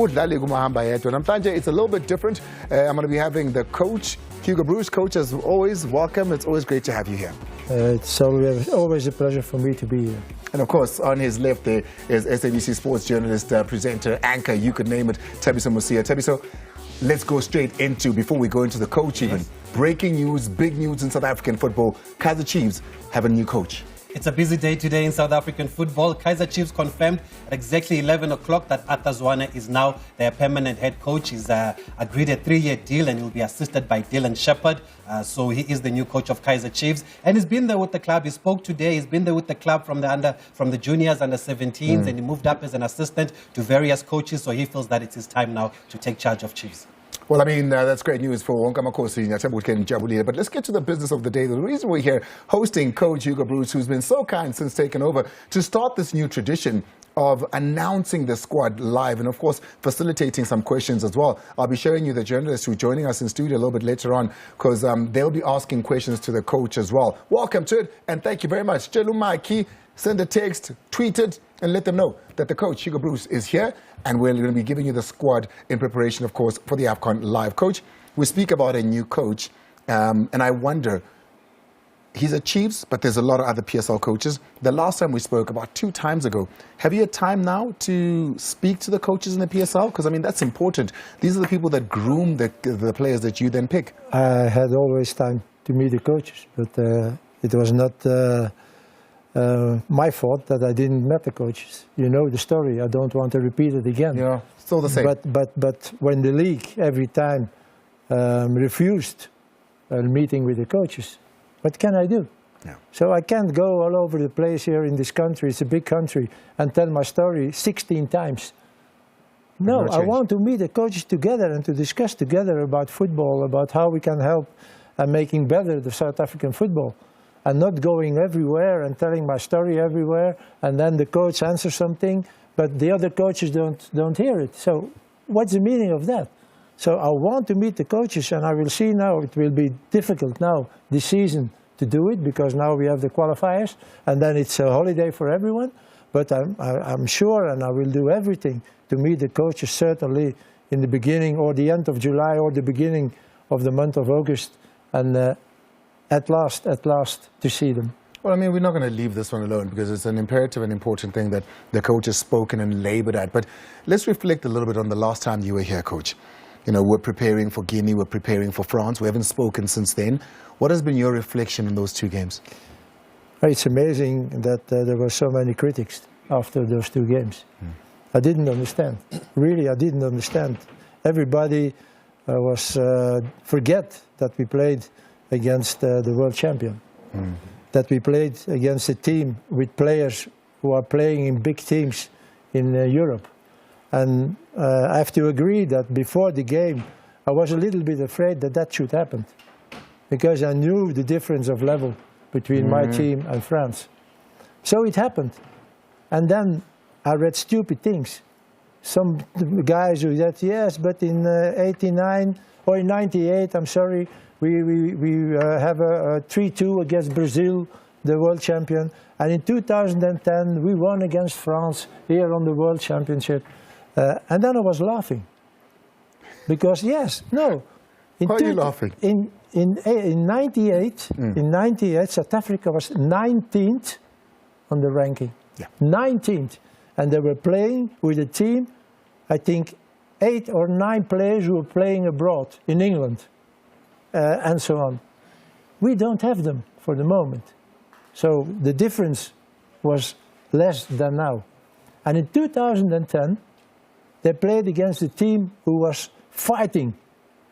It's a little bit different. I'm going to be having the coach, Hugo. Coach, as always, welcome. It's always great to have you here. It's always a pleasure for me to be here. And of course, on his left there is SABC sports journalist, presenter, anchor, you could name it, Thabiso Mosia. Thabiso, let's go straight into, before we go into the coach even, breaking news, big news in South African football. Kaiser Chiefs have a new coach. It's a busy day today in South African football. Kaiser Chiefs confirmed at exactly 11 o'clock that Arthur Zwane is now their permanent head coach. He's agreed a 3-year deal and he'll be assisted by Dylan Shepherd. So he is the new coach of Kaiser Chiefs. And he's been there with the club. He spoke today. He's been there with the club from the juniors, under 17s, and he moved up as an assistant to various coaches. So he feels that it's his time now to take charge of Chiefs. Well, I mean, that's great news for Wonkamakosi. But let's get to the business of the day. The reason we're here hosting Coach Hugo, who's been so kind since taking over, to start this new tradition of announcing the squad live and, of course, facilitating some questions as well. I'll be showing you the journalists who are joining us in studio a little bit later on, because they'll be asking questions to the coach as well. Welcome to it, and thank you very much. Jelumaki, send a text, tweet it, and let them know that the coach, Hugo Bruce, is here, and we're going to be giving you the squad in preparation, of course, for the AFCON Live. Coach, we speak about a new coach, and I wonder, he's a Chiefs, but there's a lot of other PSL coaches. The last time we spoke, about 2 times ago, have you had time now to speak to the coaches in the PSL? Because, I mean, that's important. These are the people that groom the players that you then pick. I had always time to meet the coaches, but it was not my fault that I didn't meet the coaches. You know the story. I don't want to repeat it again. Yeah, still the same. But when the league every time refused a meeting with the coaches, what can I do? Yeah. So I can't go all over the place here in this country. It's a big country, and tell my story 16 times. No, I want to meet the coaches together and to discuss together about football, about how we can help and making better the South African football. And not going everywhere and telling my story everywhere, and then the coach answers something, but the other coaches don't hear it. So what's the meaning of that? So I want to meet the coaches, and I will see now. It will be difficult now this season to do it, because now we have the qualifiers, and then it's a holiday for everyone. But I'm sure, and I will do everything to meet the coaches, certainly in the beginning or the end of July or the beginning of the month of August, and at last, to see them. Well, I mean, we're not going to leave this one alone, because it's an imperative and important thing that the coach has spoken and labored at. But let's reflect a little bit on the last time you were here, Coach. You know, we're preparing for Guinea, we're preparing for France. We haven't spoken since then. What has been your reflection in those 2 games? It's amazing that there were so many critics after those 2 games. I didn't understand. Really, I didn't understand. Everybody forget that we played against the world champion, that we played against a team with players who are playing in big teams in Europe. And I have to agree that before the game, I was a little bit afraid that should happen, because I knew the difference of level between my team and France. So it happened. And then I read stupid things. Some guys who said, yes, but in 89 or in 98, I'm sorry, we have a 3-2 against Brazil, the world champion. And in 2010, we won against France here on the World Championship. And then I was laughing. Because, yes, no. Why are you laughing? In 98, South Africa was 19th on the ranking. Yeah. 19th. And they were playing with a team, I think, 8 or 9 players who were playing abroad in England. And so on. We don't have them for the moment. So the difference was less than now. And in 2010, they played against a team who was fighting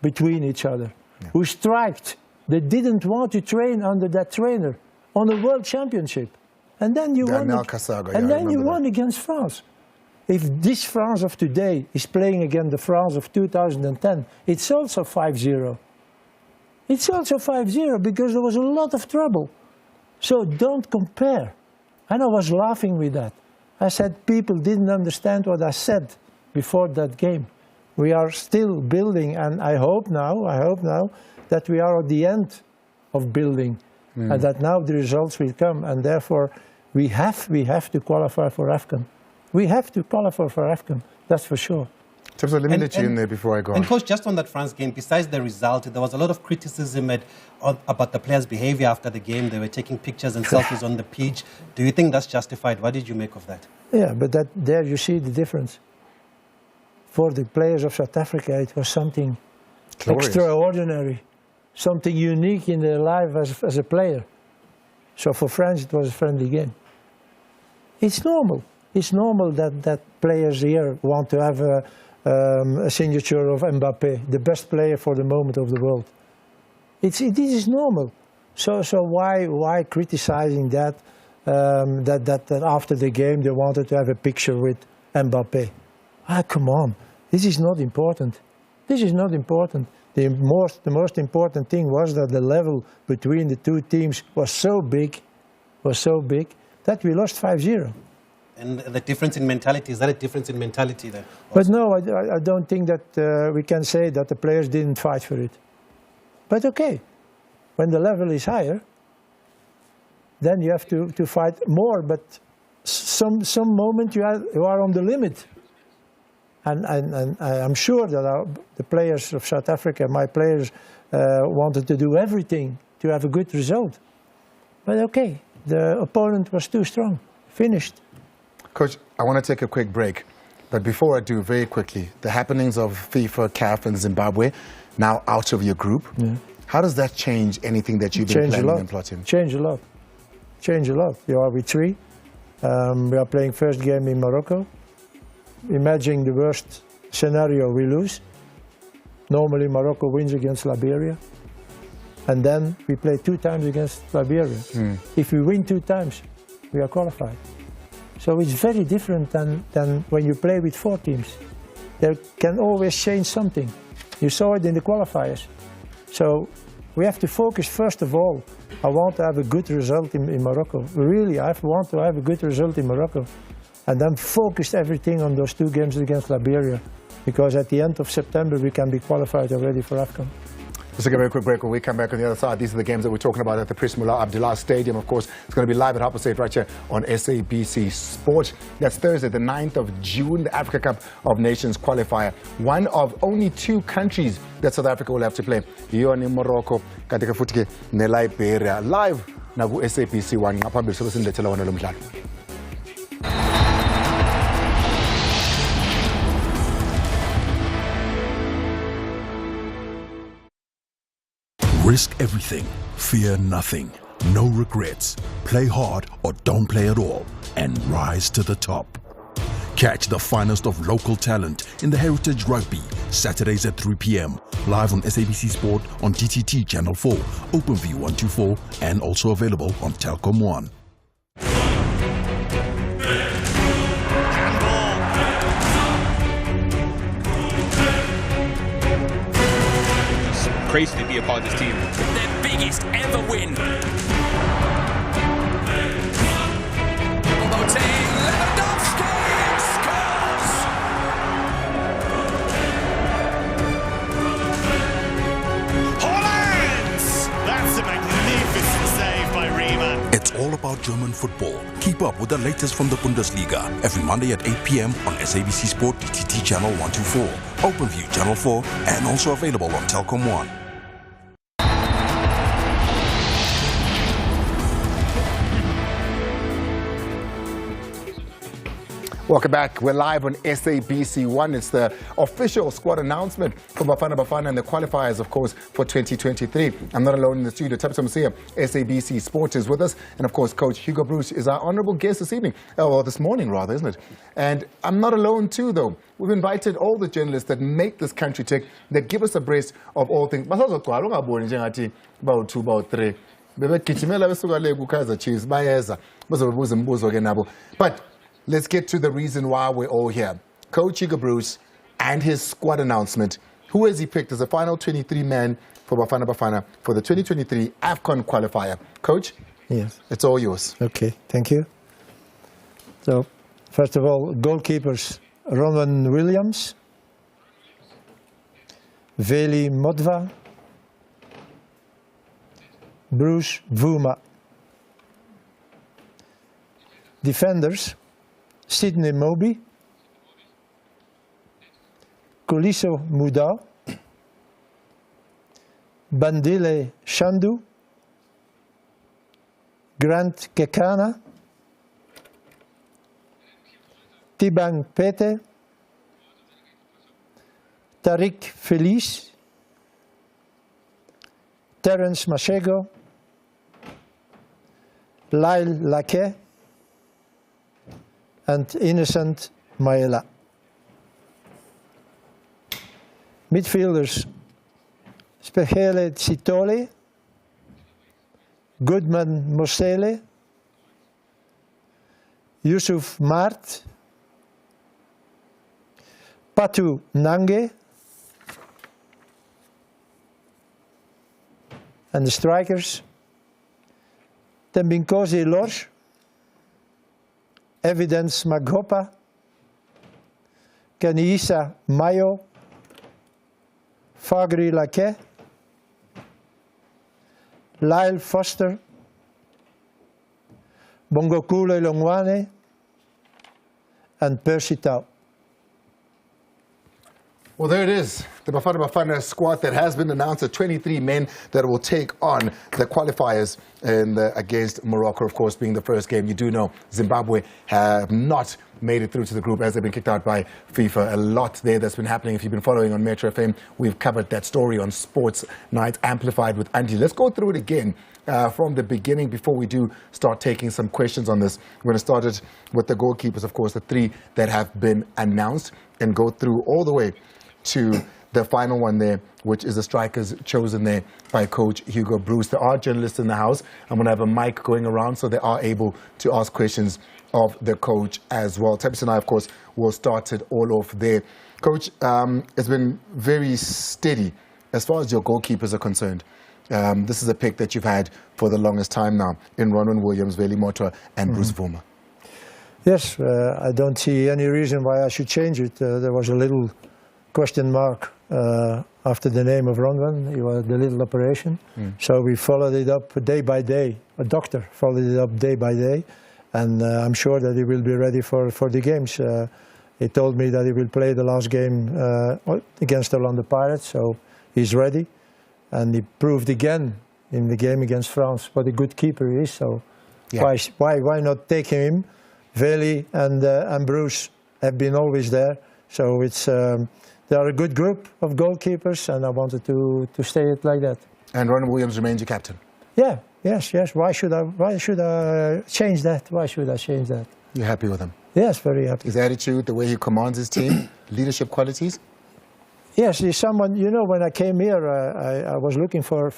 between each other, who striked. They didn't want to train under that trainer on the World Championship. And then you won against France. If this France of today is playing against the France of 2010, it's also 5-0. It's also 5-0 because there was a lot of trouble. So don't compare. And I was laughing with that. I said people didn't understand what I said before that game. We are still building, and I hope now that we are at the end of building, and that now the results will come, and therefore we have to qualify for AFCON. We have to qualify for AFCON, that's for sure. So let me let you in there before I go on. And Coach, just on that France game, besides the result, there was a lot of criticism about the players' behavior after the game. They were taking pictures and selfies on the pitch. Do you think that's justified? What did you make of that? Yeah, but there you see the difference. For the players of South Africa, it was something extraordinary, something unique in their life as a player. So for France, it was a friendly game. It's normal. It's normal that players here want to have a signature of Mbappé, the best player for the moment of the world. This is normal. So why criticizing that after the game they wanted to have a picture with Mbappé? Ah, come on. This is not important. This is not important. The most important thing was that the level between the two teams was so big that we lost 5-0. And the difference in mentality, is that a difference in mentality then? But no, I don't think that we can say that the players didn't fight for it. But okay, when the level is higher, then you have to fight more, but some moment you are on the limit. And I'm sure that the players of South Africa, my players, wanted to do everything to have a good result. But okay, the opponent was too strong. Finished. Coach, I want to take a quick break. But before I do, very quickly, the happenings of FIFA, CAF, and Zimbabwe, now out of your group. Yeah. How does that change anything that you've been planning and plotting? Change a lot. Change a lot. You are with 3. We are playing first game in Morocco. Imagine the worst scenario, we lose. Normally Morocco wins against Liberia. And then we play 2 times against Liberia. If we win 2 times, we are qualified. So it's very different than when you play with 4 teams. There can always change something. You saw it in the qualifiers. So we have to focus first of all. I want to have a good result in Morocco. Really, I want to have a good result in Morocco. And then focus everything on those 2 games against Liberia. Because at the end of September we can be qualified already for AFCON. Let's take a very quick break. When we come back on the other side, these are the games that we're talking about at the Prince Mullah Abdullah Stadium. Of course, it's going to be live at 8:30 right here on SABC Sport. That's Thursday, the 9th of June, the Africa Cup of Nations qualifier. One of only 2 countries that South Africa will have to play. Here in Morocco, katika futhi ne Liberia. Live na ku SABC 1 ngaphambili sobe sinilethela wona lo mdlalo. Risk everything, fear nothing, no regrets. Play hard or don't play at all, and rise to the top. Catch the finest of local talent in the Heritage Rugby, Saturdays at 3 p.m. Live on SABC Sport on DTT Channel 4, OpenView 124, and also available on Telkom 1. Crazy to be a part of this team. Their biggest ever win. Lewandowski scores! Holland! That's a magnificent save by Riemann. It's all about German football. Keep up with the latest from the Bundesliga every Monday at 8 p.m. on SABC Sport DTT Channel 124, OpenView Channel 4, and also available on Telkom 1. Welcome back. We're live on SABC 1. It's the official squad announcement for Bafana Bafana and the qualifiers, of course, for 2023. I'm not alone in the studio. Tabitha Musia, SABC Sport is with us. And, of course, Coach Hugo Bruce is our honourable guest this evening. Well, this morning, rather, isn't it? And I'm not alone, too, though. We've invited all the journalists that make this country tick, that give us a brace of all things. About 2, about 3. Bebegijimela besuka le ku Kaiser Chiefs bayeza bazobuza imibuzo ke nabo. But let's get to the reason why we're all here. Coach Hugo Bruce and his squad announcement. Who has he picked as the final 23-man for Bafana Bafana for the 2023 AFCON qualifier? Coach? Yes. It's all yours. Okay, thank you. So, first of all, goalkeepers, Ronwen Williams, Veli Modva, Bruce Vuma. Defenders, Sydney Moby, Koliso Muda, Bandile Shandu, Grant Kekana, Tibang Pete, Tariq Felice, Terence Mashego, Lyle Laquet, and Innocent Maela. Midfielders Spechele Tsitole, Goodman Mosele, Yusuf Mart, Patu Nange, and the strikers Tembinkosi Lorge, Evidence Magopa, Kaniisa Mayo, Fagri Laquet, Lyle Foster, Bongokule Longwane, and Percy Tau. Well, there it is. The Bafana Bafana squad that has been announced, the 23 men that will take on the qualifiers against Morocco, of course, being the first game. You do know Zimbabwe have not made it through to the group as they've been kicked out by FIFA. A lot there that's been happening. If you've been following on Metro FM, we've covered that story on Sports Night Amplified with Andy. Let's go through it again from the beginning before we do start taking some questions on this. We're going to start it with the goalkeepers, of course, the 3 that have been announced, and go through all the way to the final one there, which is the strikers chosen there by Coach Hugo Bruce. There are journalists in the house. I'm going to have a mic going around so they are able to ask questions of the coach as well. Tabitha and I, of course, will start it all off there. Coach, it's been very steady as far as your goalkeepers are concerned. This is a pick that you've had for the longest time now in Ronwen Williams, Veli Motra, and Bruce Vormer. Yes, I don't see any reason why I should change it. There was a little question mark after the name of Ronwen. It was the little operation. So we followed it up day by day. A doctor followed it up day by day. And I'm sure that he will be ready for the games. He told me that he will play the last game against Orlando Pirates, so he's ready. And he proved again in the game against France what a good keeper he is. So yeah. Why not take him? Veli and Bruce have been always there. So it's they are a good group of goalkeepers, and I wanted to stay it like that. And Ron Williams remains your captain? Yeah, yes. Why should I change that? Why should I change that? You're happy with him? Yes, very happy. His attitude, the way he commands his team, leadership qualities? Yes, he's someone, you know, when I came here, I was looking for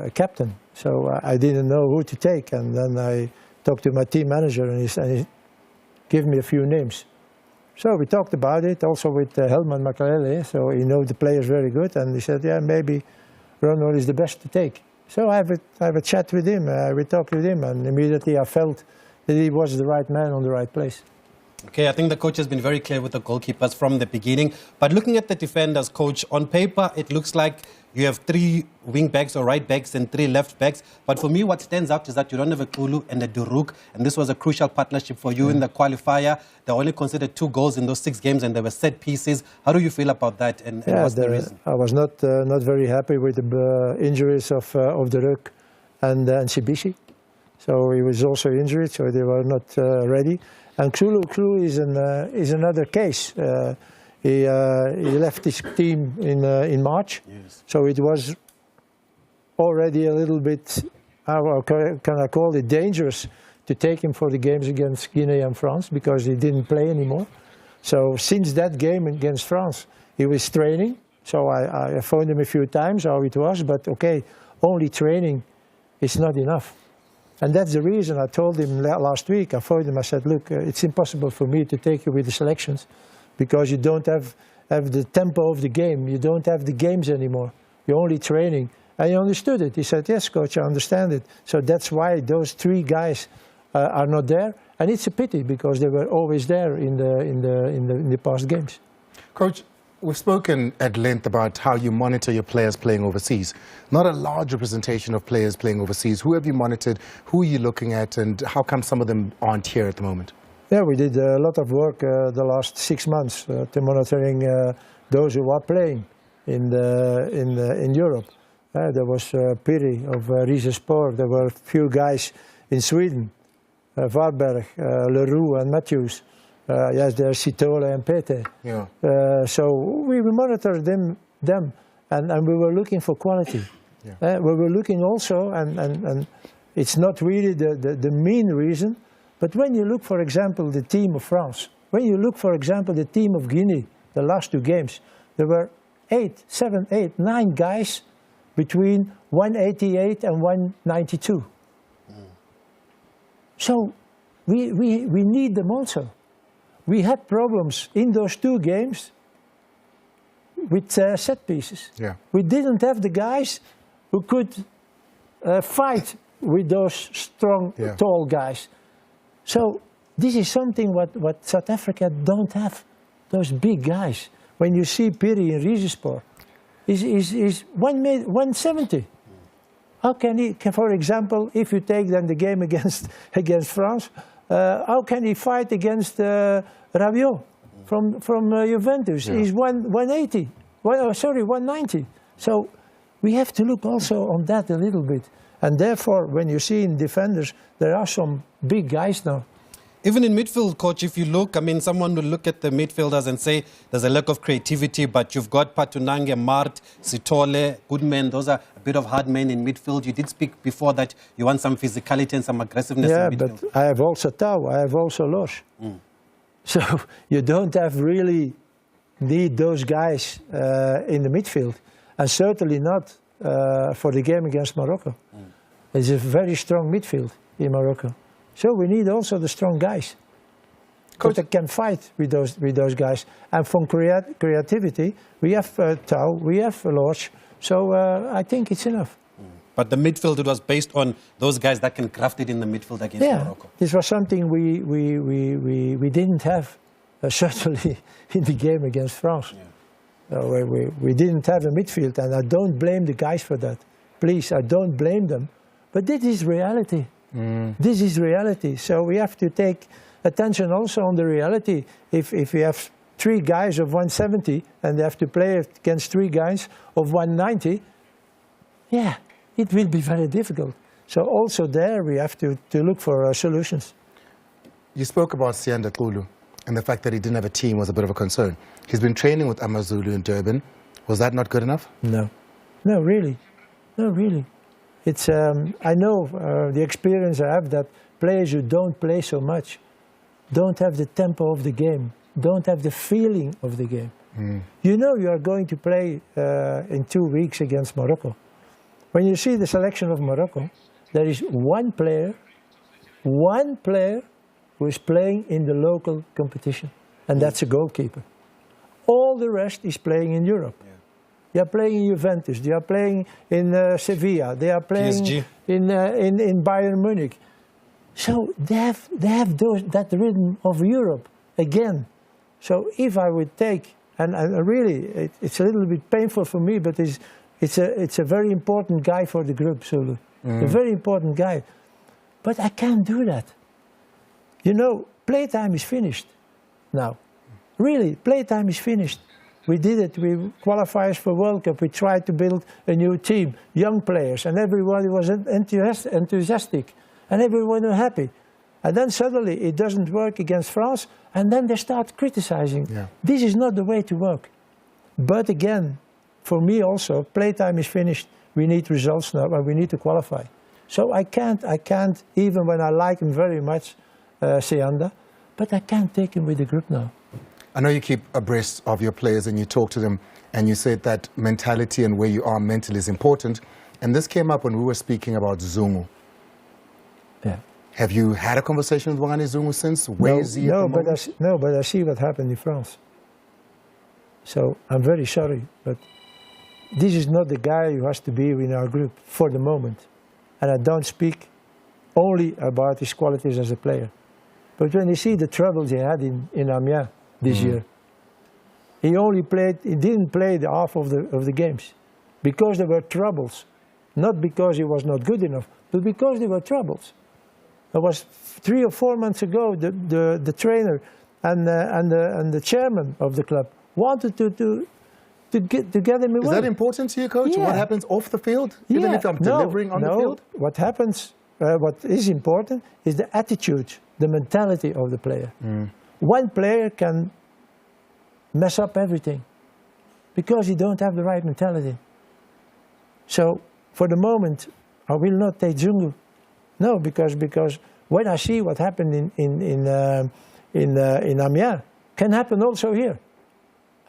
a captain. So I didn't know who to take. And then I talked to my team manager, and he gave me a few names. So we talked about it, also with Helman Makalele. So he knows the players very good. And he said, yeah, maybe Ronald is the best to take. So I have a chat with him. We talked with him, and immediately I felt that he was the right man on the right place. Okay, I think the coach has been very clear with the goalkeepers from the beginning. But looking at the defenders, coach, on paper, it looks like you have 3 wing backs or right backs and 3 left backs. But for me, what stands out is that you don't have a Kulu and a Duruk. And this was a crucial partnership for you in the qualifier. They only considered 2 goals in those 6 games, and they were set pieces. How do you feel about that, and what's the reason? I was not very happy with the injuries of Duruk and Shibishi. So he was also injured, so they were not ready. And Kulu is another case. He left his team in March, yes. So it was already a little bit, how can I call it, dangerous to take him for the games against Guinea and France, because he didn't play anymore. So since that game against France, he was training. So I phoned him a few times how it was, but okay, only training is not enough. And that's the reason I told him last week. I phoned him, I said, look, it's impossible for me to take you with the selections because you don't have the tempo of the game. You don't have the games anymore. You're only training. And he understood it. He said, yes, coach, I understand it. So that's why those 3 guys are not there. And it's a pity because they were always there in the past games. Coach, we've spoken at length about how you monitor your players playing overseas. Not a large representation of players playing overseas. Who have you monitored? Who are you looking at? And how come some of them aren't here at the moment? Yeah, we did a lot of work the last 6 months to monitoring those who are playing in Europe. There was Piri of Rizespor. There were a few guys in Sweden, Varberg, Leroux and Matthews. Yes, there's Sitole and Pete. Yeah. So we monitored them and we were looking for quality. Yeah. We were looking also, and it's not really the main reason, but when you look, for example, the team of France, when you look, for example, the team of Guinea, the last 2 games, there were 9 guys between 188 and 192. So we need them also. We had problems in those 2 games with set pieces. Yeah. We didn't have the guys who could fight with those strong, tall guys. So this is something what South Africa don't have, those big guys. When you see Piri in Rizespor, is 170. How can he, for example, if you take then the game against France, how can he fight against Rabiot from Juventus? Yeah. He's 180. 190. So we have to look also on that a little bit. And therefore, when you see in defenders, there are some big guys now. Even in midfield, coach, if you look, I mean, someone will look at the midfielders and say there's a lack of creativity, but you've got Patunange, Mart, Sitole, good men. Those are a bit of hard men in midfield. You did speak before that you want some physicality and some aggressiveness in midfield. But I have also Tau, I have also Losh. So you don't have really need those guys in the midfield, and certainly not for the game against Morocco. It's a very strong midfield in Morocco. So we need also the strong guys, because they can fight with those guys. And from creativity, we have Tau, we have Losh. So I think it's enough. But the midfield, it was based on those guys that can craft it in the midfield against Morocco. This was something we didn't have, certainly in the game against France. We didn't have a midfield, and I don't blame the guys for that. Please, I don't blame them. But this is reality. This is reality. So we have to take attention also on the reality. If we have 3 guys of 170 and they have to play against 3 guys of 190, it will be very difficult. So also there we have to look for solutions. You spoke about Sianda Kulu, and the fact that he didn't have a team was a bit of a concern. He's been training with Amazulu in Durban. Was that not good enough? No. No, really. No, really. It's, I know the experience I have that players who don't play so much don't have the tempo of the game, don't have the feeling of the game. You know you are going to play in 2 weeks against Morocco. When you see the selection of Morocco, there is one player who is playing in the local competition, and that's a goalkeeper. All the rest is playing in Europe. They are playing in Juventus, they are playing in Sevilla, they are playing PSG. in Bayern Munich. So they have that rhythm of Europe again. So if I would take, and really it's a little bit painful for me, but it's a very important guy for the group, Zulu. A very important guy. But I can't do that. You know, playtime is finished now. Really, playtime is finished. We did it, we qualifiers for World Cup, we tried to build a new team, young players, and everybody was enthusiastic, and everyone was happy. And then suddenly it doesn't work against France, and then they start criticizing. This is not the way to work. But again, for me also, playtime is finished. We need results now, and we need to qualify. So I can't, even when I like him very much, Sianda, but I can't take him with the group now. I know you keep abreast of your players and you talk to them, and you said that mentality and where you are mentally is important. And this came up when we were speaking about Zungu. Yeah. Have you had a conversation with Wangani Zungu since? Where is he at the moment? No, but I see what happened in France. So I'm very sorry, but this is not the guy who has to be in our group for the moment. And I don't speak only about his qualities as a player. But when you see the troubles he had in Amiens this year, he didn't play the half of the games because there were troubles. Not because he was not good enough, but because there were troubles. It was 3 or 4 months ago, the trainer and the chairman of the club wanted to get him away. Is that important to you, Coach? Yeah. What happens off the field? Even if I'm delivering on the field? What happens, what is important is the attitude, the mentality of the player. One player can mess up everything because he don't have the right mentality. So for the moment, I will not take Zungu. No, because when I see what happened in Amiens, can happen also here.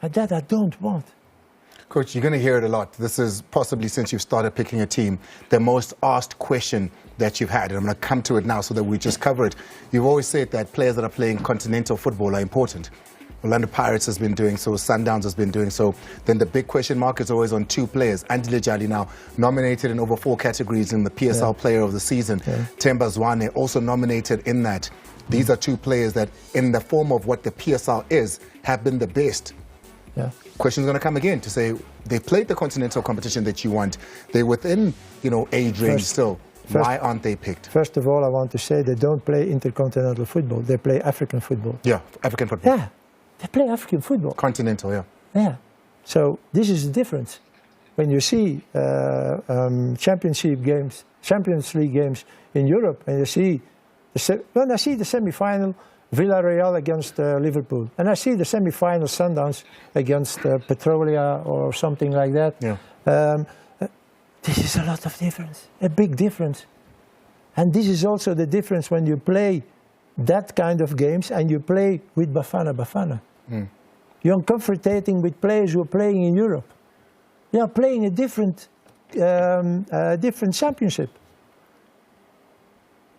And that I don't want. Coach, you're going to hear it a lot. This is possibly, since you've started picking a team, the most asked question that you've had. And I'm going to come to it now so that we just cover it. You've always said that players that are playing continental football are important. Orlando Pirates has been doing so, Sundowns has been doing so. Then the big question mark is always on two players. Andile Jali now nominated in over 4 categories in the PSL Player of the Season. Themba Zwane also nominated in that. These are 2 players that, in the form of what the PSL is, have been the best. Question's going to come again to say they played the continental competition that you want. They're within, age range still. Why aren't they picked? First of all, I want to say they don't play intercontinental football. They play African football. Yeah, African football. Yeah, they play African football. Continental, yeah. Yeah. So this is the difference. When you see Champions League games in Europe, and you see, when I see the semi-final, Villarreal against Liverpool, and I see the semi-final Sundowns against Petrolia or something like that. This is a lot of difference, a big difference. And this is also the difference when you play that kind of games and you play with Bafana Bafana. You're confronting with players who are playing in Europe. They are playing a different championship.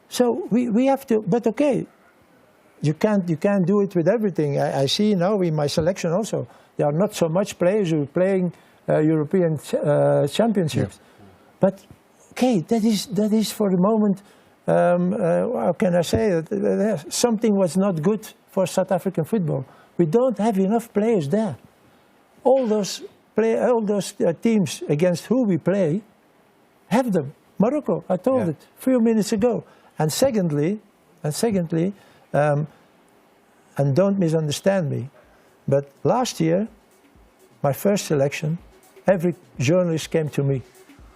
So we have to, but okay, you can't do it with everything. I see now in my selection also, there are not so much players who are playing European championships. But okay, that is for the moment, how can I say it? Something was not good for South African football. We don't have enough players there. All those teams against who we play have them. Morocco, I told it a few minutes ago. And secondly, and don't misunderstand me, but last year, my first selection, every journalist came to me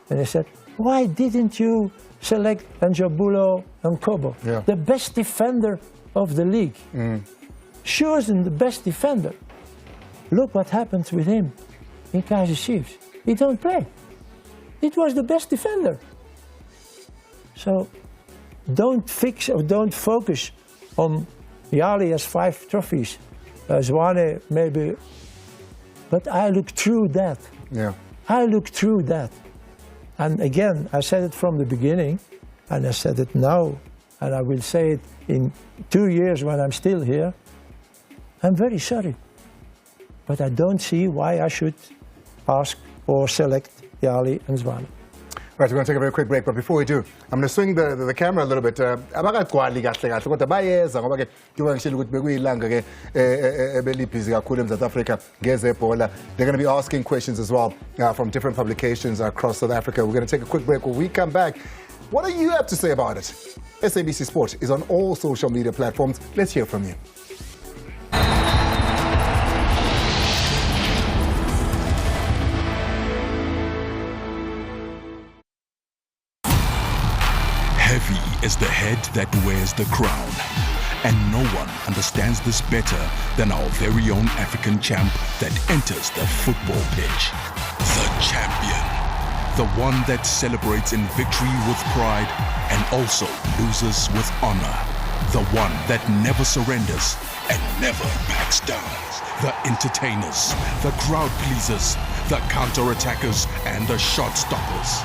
and they said, why didn't you select Njabulo Nkobo, the best defender of the league? Chosen the best defender. Look what happens with him in Kaiser Chiefs. He don't play. It was the best defender. So don't focus on Yali has 5 trophies, Zwane maybe, but I look through that. I look through that. And again, I said it from the beginning, and I said it now, and I will say it in 2 years when I'm still here. I'm very sorry, but I don't see why I should ask or select Yali and Zwane. Right, we're going to take a very quick break, but before we do, I'm going to swing the camera a little bit. They're going to be asking questions as well from different publications across South Africa. We're going to take a quick break. When we come back, what do you have to say about it? SABC Sport is on all social media platforms. Let's hear from you. Heavy is the head that wears the crown. And no one understands this better than our very own African champ that enters the football pitch. The champion. The one that celebrates in victory with pride and also loses with honor. The one that never surrenders and never backs down. The entertainers, the crowd pleasers, the counter-attackers and the shot stoppers.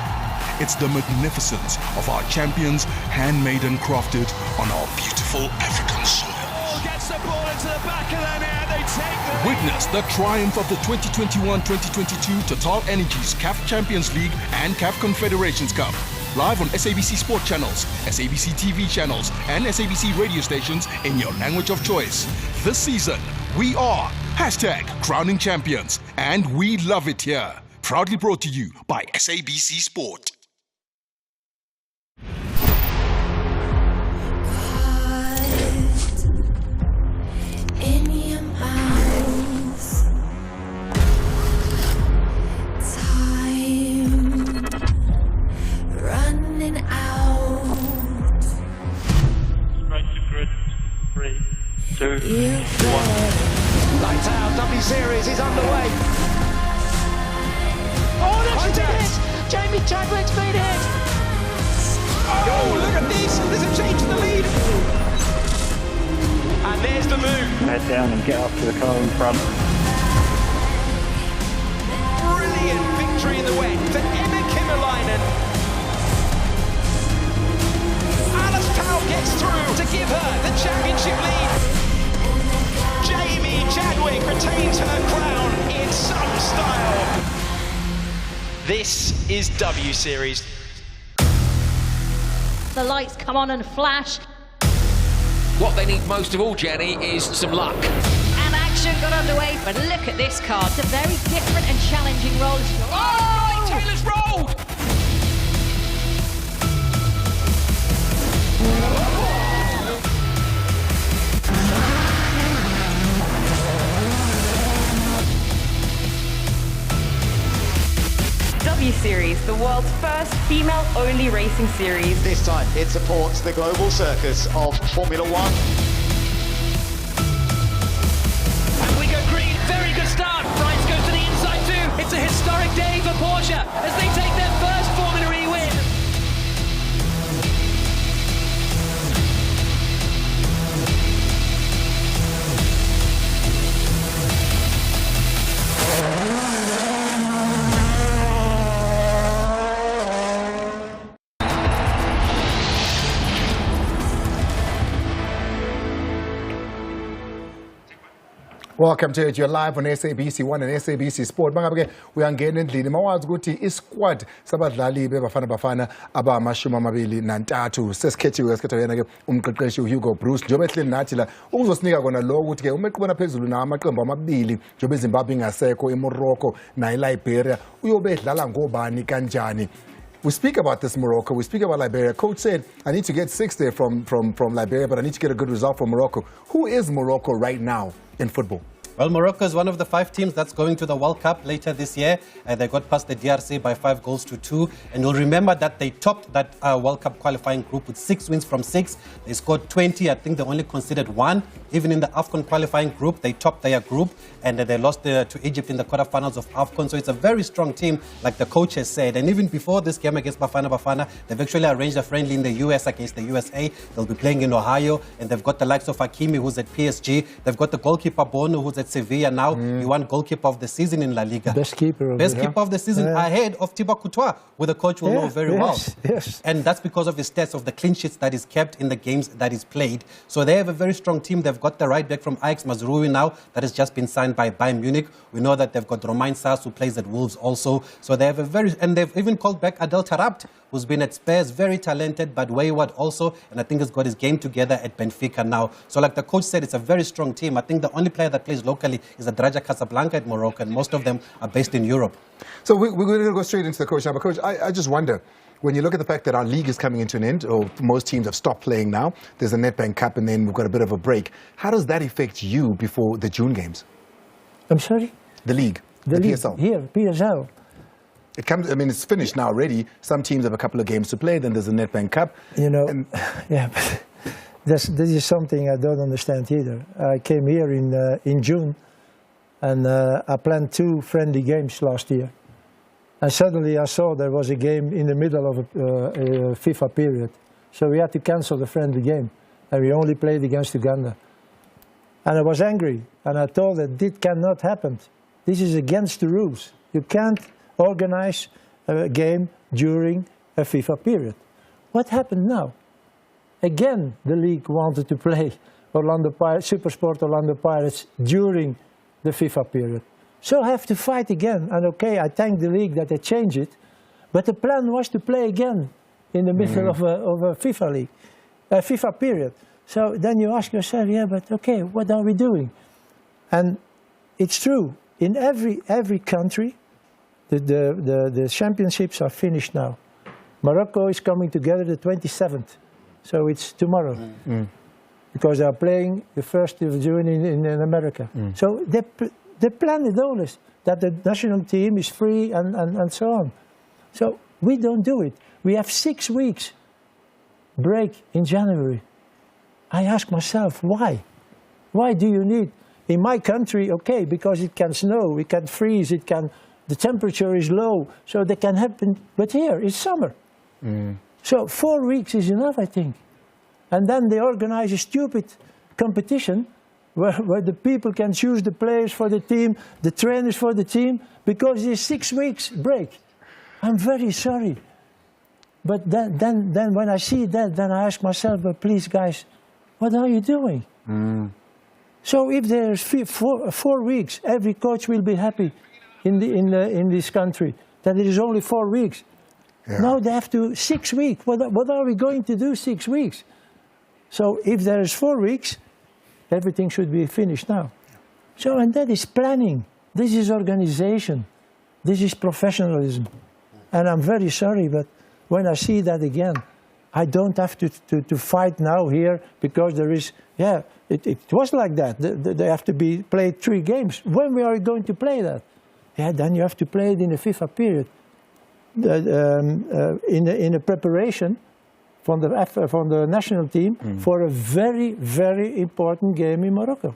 It's the magnificence of our champions, handmade and crafted on our beautiful African soil. Oh, gets the ball into the back of their net. They take the Witness the triumph of the 2021-2022 Total Energies CAF Champions League and CAF Confederations Cup. Live on SABC Sport channels, SABC TV channels, and SABC radio stations in your language of choice. This season, we are #Crowning Champions, and we love it here. Proudly brought to you by SABC Sport. Chadwick's been hit. Oh, look at this. There's a change in the lead. And there's the move. Head down and get up to the car in front. Brilliant victory in the wet for Emma Kimmerleinen. Alice Powell gets through to give her the championship lead. Jamie Chadwick retains her crown in some style. This is W Series. The lights come on and flash. What they need most of all, Jenny, is some luck. And action got underway, but look at this car. It's a very different and challenging role. Oh! Taylor's rolled! W Series, the world's first female-only racing series. This time it supports the global circus of Formula One. And we go green, very good start. Bryce goes to the inside too. It's a historic day for Porsche as they take their first Formula E win. Welcome to it. You're live on SABC 1 and SABC Sport. Mangabe uyangena endlini mawazi ukuthi isquad sabadlali beBafana Bafana abamashumi amabili nantathu sesikhethiwe yena ke umqeqeshi Hugo Bruce njobe ehleli nathi la ukuzosinika kona lo ukuthi ke uma eqhubana phezulu na amaqembu amabili njobe eZimbabwe ingasekho eMorocco na eLiberia uyobe edlala ngobani kanjani. We speak about this Morocco, we speak about Liberia. Coach said, I need to get 6 there from Liberia, but I need to get a good result from Morocco. Who is Morocco right now in football? Well, Morocco is one of the 5 teams that's going to the World Cup later this year. They got past the DRC by 5-2. And you'll remember that they topped that World Cup qualifying group with 6 wins from 6. They scored 20. I think they only conceded 1. Even in the AFCON qualifying group, they topped their group. And they lost to Egypt in the quarterfinals of AFCON. So it's a very strong team, like the coach has said. And even before this game against Bafana Bafana, they've actually arranged a friendly in the US against the USA. They'll be playing in Ohio. And they've got the likes of Hakimi, who's at PSG. They've got the goalkeeper Bono, who's at Sevilla now. He won goalkeeper of the season in La Liga. Best keeper of the season ahead of Thibaut Courtois, who the coach will know very well. Yes. And that's because of his stats of the clean sheets that he's kept in the games that he's played. So they have a very strong team. They've got the right back from Ajax, Mazraoui now, that has just been signed by Bayern Munich. We know that they've got Romain Sars, who plays at Wolves also. So they have and they've even called back Adel Tarabt, who's been at Spurs, very talented, but wayward also. And I think he's got his game together at Benfica now. So like the coach said, it's a very strong team. I think the only player that plays locally is at Raja Casablanca at Morocco, and most of them are based in Europe. So we're going to go straight into the coach now. But coach, I just wonder, when you look at the fact that our league is coming into an end, or most teams have stopped playing now, there's a Nedbank Cup and then we've got a bit of a break. How does that affect you before the June games? I'm sorry? The league, the league, PSL. Here, PSL. It comes. I mean, it's finished now already. Some teams have a couple of games to play. Then there's a Nedbank Cup. You know, yeah, but this is something I don't understand either. I came here in June, and I planned 2 friendly games last year. And suddenly I saw there was a game in the middle of a FIFA period. So we had to cancel the friendly game. And we only played against Uganda. And I was angry. And I told that this cannot happen. This is against the rules. You can't organize a game during a FIFA period. What happened now? Again, the league wanted to play Supersport Orlando Pirates during the FIFA period. So I have to fight again. And okay, I thank the league that they changed it. But the plan was to play again in the middle of a FIFA period. So then you ask yourself, yeah, but okay, what are we doing? And it's true. In every country, the championships are finished now. Morocco is coming together the 27th. So it's tomorrow. Because they are playing the 1st of June in America. So they plan it always, that the national team is free and so on. So we don't do it. We have 6 weeks break in January. I ask myself, why? Why do you need? In my country, okay, because it can snow, it can freeze, it can the temperature is low, so they can happen. But here, it's summer. So 4 weeks is enough, I think. And then they organize a stupid competition where the people can choose the players for the team, the trainers for the team, because there's 6 weeks break. I'm very sorry. But then when I see that, then I ask myself, but please guys, what are you doing? So if there's 4 weeks, every coach will be happy in this country, that it is only 4 weeks. Yeah. Now they have to 6 weeks. What are we going to do 6 weeks? So if there is 4 weeks, everything should be finished now. So, and that is planning. This is organization. This is professionalism. And I'm very sorry, but when I see that again, I don't have to fight now here because there is, yeah, it was like that. They have to be played 3 games. When we are going to play that? Yeah, then you have to play it in the FIFA period. In a preparation from the national team for a very, very important game in Morocco.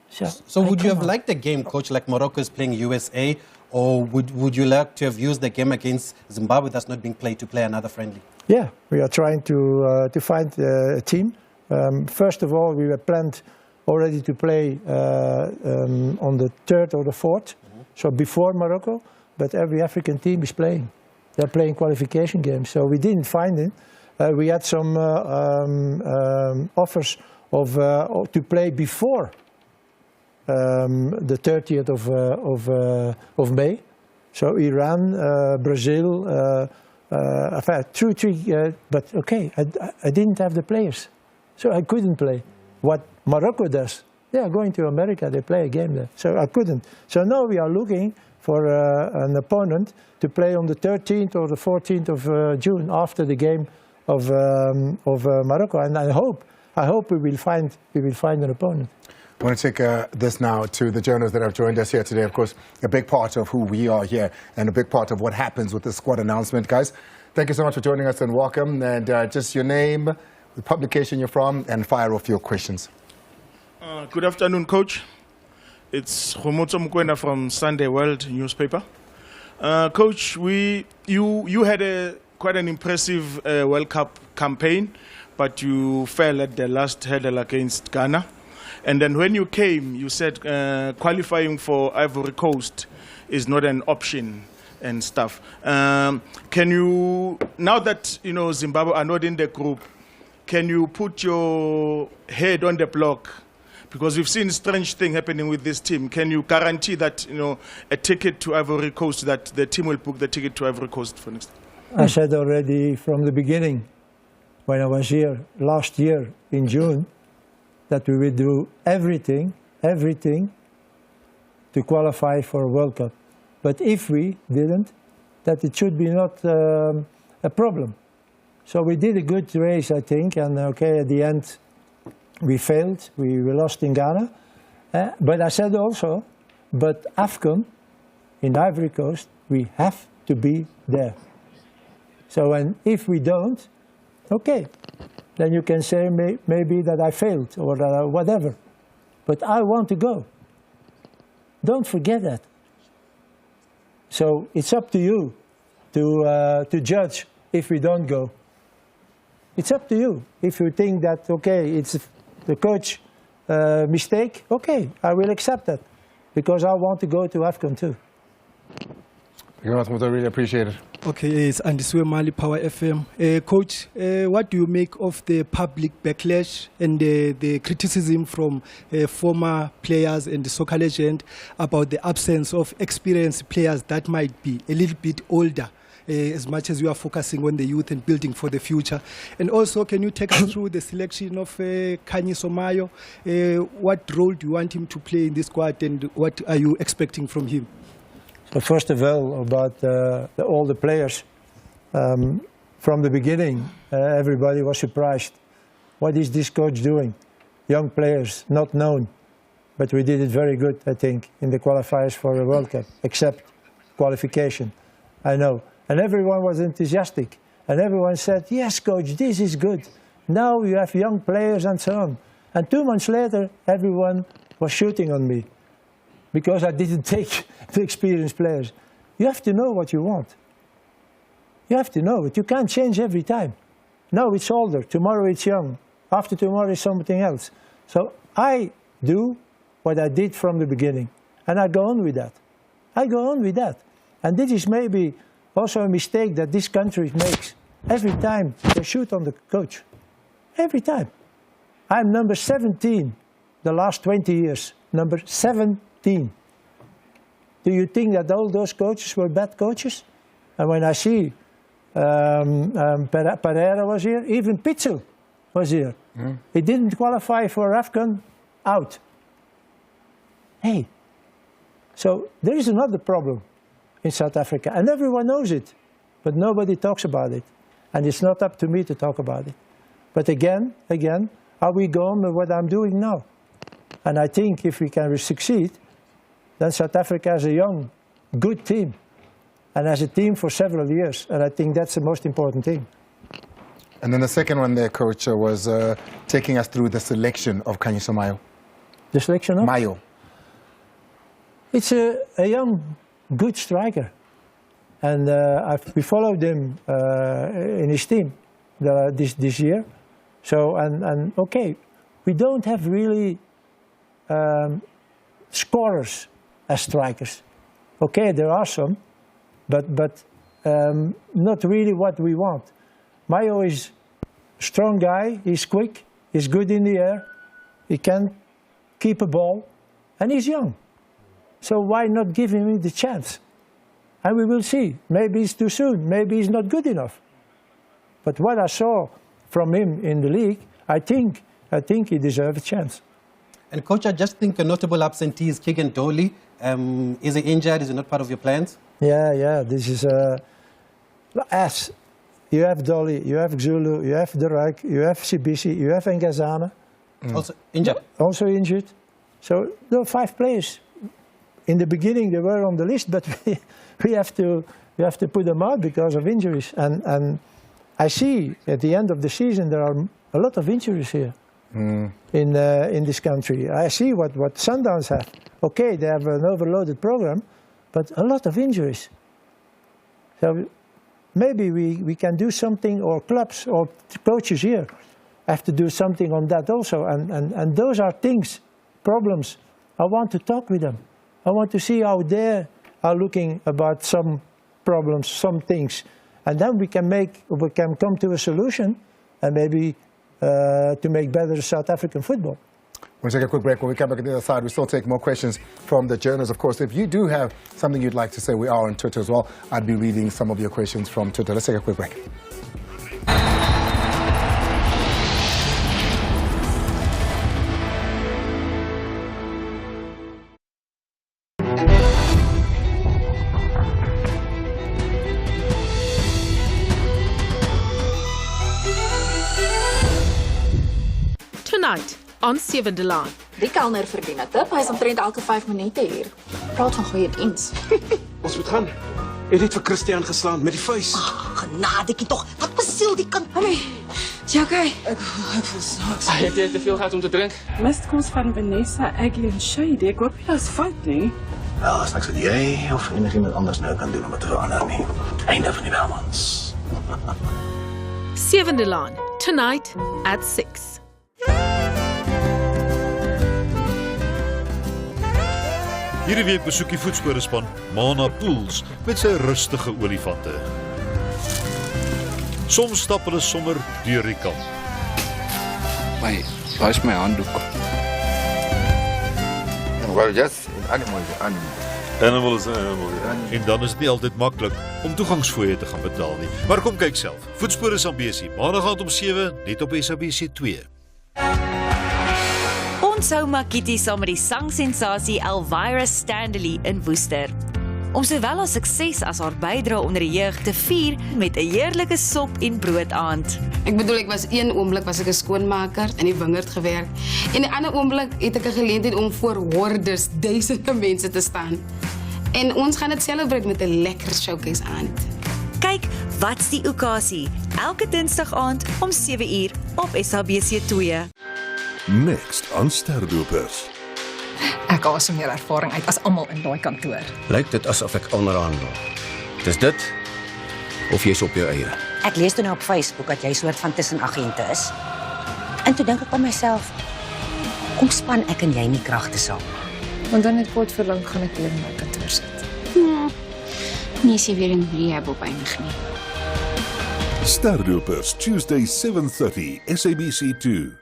So would you have liked a game, coach, like Morocco is playing USA, or would you like to have used the game against Zimbabwe that's not being played to play another friendly? Yeah, we are trying to find a team. First of all, we were planned already to play on the 3rd or the 4th, so before Morocco. But every African team is playing. They're playing qualification games, so we didn't find it. We had some offers to play before the 30th of May. So Iran, Brazil, but okay, I didn't have the players, so I couldn't play. What Morocco does, they are going to America, they play a game there, so I couldn't. So now we are looking for an opponent to play on the 13th or the 14th of June after the game of Morocco, and I hope we will find an opponent. I want to take this now to the journalists that have joined us here today. Of course, a big part of who we are here and a big part of what happens with the squad announcement. Guys, thank you so much for joining us and welcome. And just your name, the publication you're from, and fire off your questions. Good afternoon, Coach. It's Humutso Mkwenda from Sunday World newspaper. Coach, you had quite an impressive World Cup campaign, but you fell at the last hurdle against Ghana. And then when you came, you said qualifying for Ivory Coast is not an option and stuff. Can you, now that Zimbabwe are not in the group, can you put your head on the block? Because we've seen strange thing happening with this team. Can you guarantee that a ticket to Ivory Coast, that the team will book the ticket to Ivory Coast for next time? I said already from the beginning, when I was here last year in June, that we will do everything to qualify for a World Cup. But if we didn't, that it should be not a problem. So we did a good race, I think, and okay, at the end, we failed, we lost in Ghana. But I said also, but AFCON in Ivory Coast, we have to be there. So and if we don't, okay, then you can say maybe that I failed or whatever. But I want to go. Don't forget that. So it's up to you to judge if we don't go. It's up to you. If you think that, okay, it's the coach mistake, okay, I will accept that. Because I want to go to AFCON too. Thank you very much, I really appreciate it. Okay, it's Andiswe Mali, Power FM. Coach, what do you make of the public backlash and the criticism from former players and the soccer legend about the absence of experienced players that might be a little bit older, as much as you are focusing on the youth and building for the future? And also, can you take us through the selection of Kanye Somayo? What role do you want him to play in this squad, and what are you expecting from him? So first of all, about all the players, from the beginning, everybody was surprised. What is this coach doing? Young players, not known. But we did it very good, I think, in the qualifiers for the World Cup, except qualification, I know. And everyone was enthusiastic. And everyone said, yes, coach, this is good. Now you have young players and so on. And 2 months later, everyone was shooting on me. because I didn't take the experienced players. You have to know what you want. You have to know it. You can't change every time. Now it's older, tomorrow it's young, after tomorrow it's something else. So I do what I did from the beginning, and I go on with that. I go on with that. And this is maybe also a mistake that this country makes. Every time they shoot on the coach. Every time. I'm number 17 the last 20 years. Number 17. Do you think that all those coaches were bad coaches? And when I see Pereira was here, even Pitzel was here. He didn't qualify for AFCON, out. Hey, so there is another problem in South Africa, and everyone knows it, but nobody talks about it. And it's not up to me to talk about it. But again, are we going with what I'm doing now? And I think if we can succeed, then South Africa has a young, good team. And as a team for several years. And I think that's the most important thing. And then the second one there, Coach, was taking us through the selection of Khanyiso Mayo. The selection of? Mayo. It's a young, good striker. And we followed him in his team this year. So, and okay, we don't have really scorers as strikers. Okay, there are some, but not really what we want. Mayo is a strong guy, he's quick, he's good in the air, he can keep a ball, and he's young. So why not give him the chance? And we will see. Maybe it's too soon, maybe he's not good enough. But what I saw from him in the league, I think he deserves a chance. And Coach, I just think a notable absentee is Keegan Doley. Is he injured? Is he not part of your plans? Yeah, this is as you have Dolly, you have Zulu, you have De Ruyck, you have Sibisi, you have Ngazana. Also injured? Also injured. So there are 5 players. In the beginning they were on the list, but we have to put them out because of injuries. And I see at the end of the season there are a lot of injuries here in this country. I see what Sundowns have. Okay, they have an overloaded program, but a lot of injuries. So maybe we can do something, or clubs or coaches here have to do something on that also. And those are things, problems. I want to talk with them. I want to see how they are looking about some problems, some things. And then we can come to a solution, and maybe to make better South African football. We'll take a quick break. When we come back on the other side, we'll still take more questions from the journalists. Of course, if you do have something you'd like to say, we are on Twitter as well. I'd be reading some of your questions from Twitter. Let's take a quick break. Tonight on Sewende Laan. Die kelner verdien 'n tip. Hy's omtrent elke 5 minute hier. Praat van goeie diens. Ons moet gaan. Jy het net vir Christian geslaan met die vuis. Genadetjie tog. Wat besiel die kind? Hey, is jy okay? Ek voel snaaks. Het jy te veel gehad om te drink? Miskoms van Vanessa, Aggie en Shady. Ek hoop jy is fout nie. Wel, as niks wat jy of enigiemand anders nou kan doen om dit te verander nie. Einde van die Welmans. Sewende Laan, tonight at 6. Hierdie week besoek die voetsporespan Mana Pools met sy rustige olifante. Soms stap hulle sommer deur die kamp. Waar is my handdoek? Well, yes, animal is animal. Animal is animal, ja. En dan is dit nie altyd maklik om toegangsfooie te gaan betaal nie. Maar kom kyk self. Voetspore is ambisie. Maandag aand om 7 net op SABC 2. Onthou Makiti saam met die sangsensasie Elvira Standley in Woester. Om sowel haar sukses as haar bydrae onder die jeug te vier met 'n heerlike sop en brood aand. Ek bedoel, ek was een oomblik was ek 'n skoonmaker in die wingerd gewerk. En 'n ander oomblik het ek 'n geleentheid om voor hordes, duisende mense te staan. En ons gaan dit celebrate met 'n lekker showcase aand. Kyk, wat's die okasie? Elke Dinsdag aand om 7 uur op SABC 2. Next aan Sterdopers. Ek asem meer ervaring uit as almal in daai kantoor. Lyk dit asof ek onderhandel. Dis dit of jy's op jou eie? Ek lees toe nou op Facebook dat jy 'n soort van tussenagente is. En toe dink ek by myself, kom span ek en jy nie kragte saam. Want dan net kort voor lank gaan ek weer in my kantoor sit. Nie as jy weer in rehab opeindig nie. Sterropers, Tuesday 7:30, SABC2.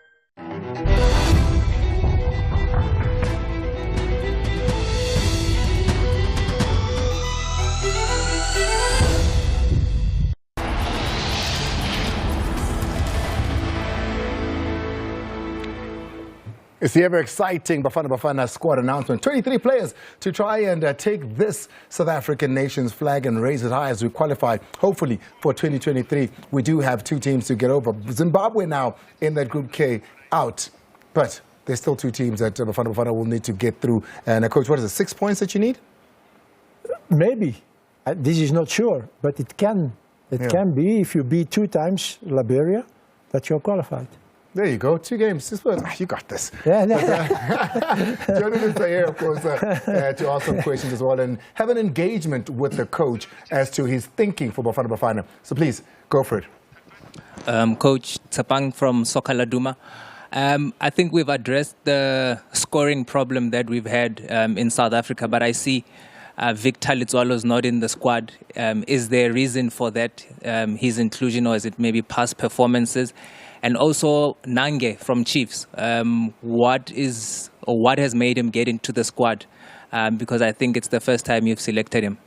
It's the ever-exciting Bafana Bafana squad announcement. 23 players to try and take this South African nation's flag and raise it high as we qualify, hopefully, for 2023. We do have 2 teams to get over. Zimbabwe now in that Group K out. But there's still 2 teams that Bafana Bafana will need to get through. And, Coach, what is it, 6 points that you need? Maybe. This is not sure, but it can. It can be, if you beat 2 times Liberia, that you're qualified. There you go, 2 games. You got this. Yeah, journalists are here, of course, to ask some questions as well and have an engagement with the coach as to his thinking for Bafana Bafana. So please, go for it. Coach Tsapang from Soccer Laduma. I think we've addressed the scoring problem that we've had in South Africa, but I see Victor Litswalo's not in the squad. Is there a reason for that, his inclusion, or is it maybe past performances? And also Nange from Chiefs. What has made him get into the squad? Because I think it's the first time you've selected him.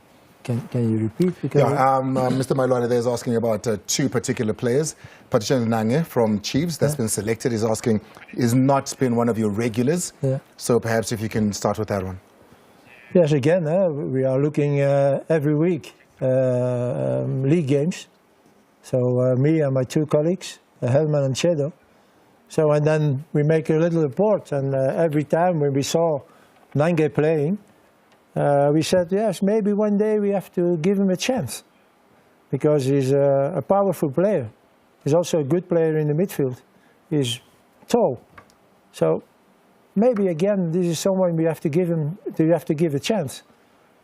Can you repeat? Mr. Mailwane there is asking about 2 particular players. Patricia Nange from Chiefs, that's been selected, is asking, is not been one of your regulars. So perhaps if you can start with that one. Yes, again, we are looking every week league games. So me and my 2 colleagues, Helman and Shadow. So, and then we make a little report, and every time when we saw Nange playing, we said, yes, maybe one day we have to give him a chance, because he's a powerful player. He's also a good player in the midfield. He's tall. So maybe again, this is someone we have to give a chance.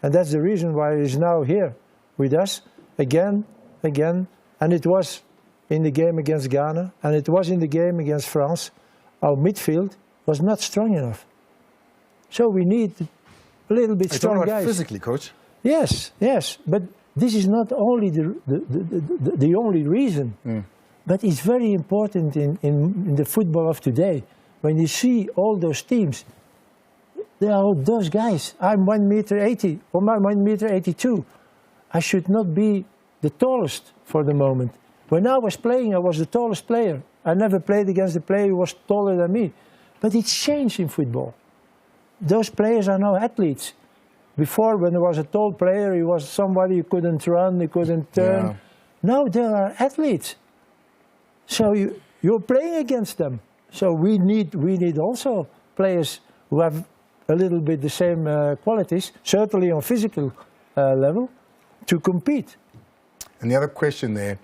And that's the reason why he's now here with us again, and it was in the game against Ghana, and it was in the game against France. Our midfield was not strong enough. So we need a little bit strong guys. Physically, Coach? Yes, but this is not only the only reason, but it's very important in the football of today. When you see all those teams, they are all those guys. I'm 1.80 m, or I'm 1.82 m. I should not be the tallest for the moment. When I was playing, I was the tallest player. I never played against a player who was taller than me. But it's changed in football. Those players are now athletes. Before, when there was a tall player, he was somebody who couldn't run, he couldn't turn. Yeah. Now there are athletes. So you're playing against them. So we need also players who have a little bit the same qualities, certainly on physical level, to compete. And the other question there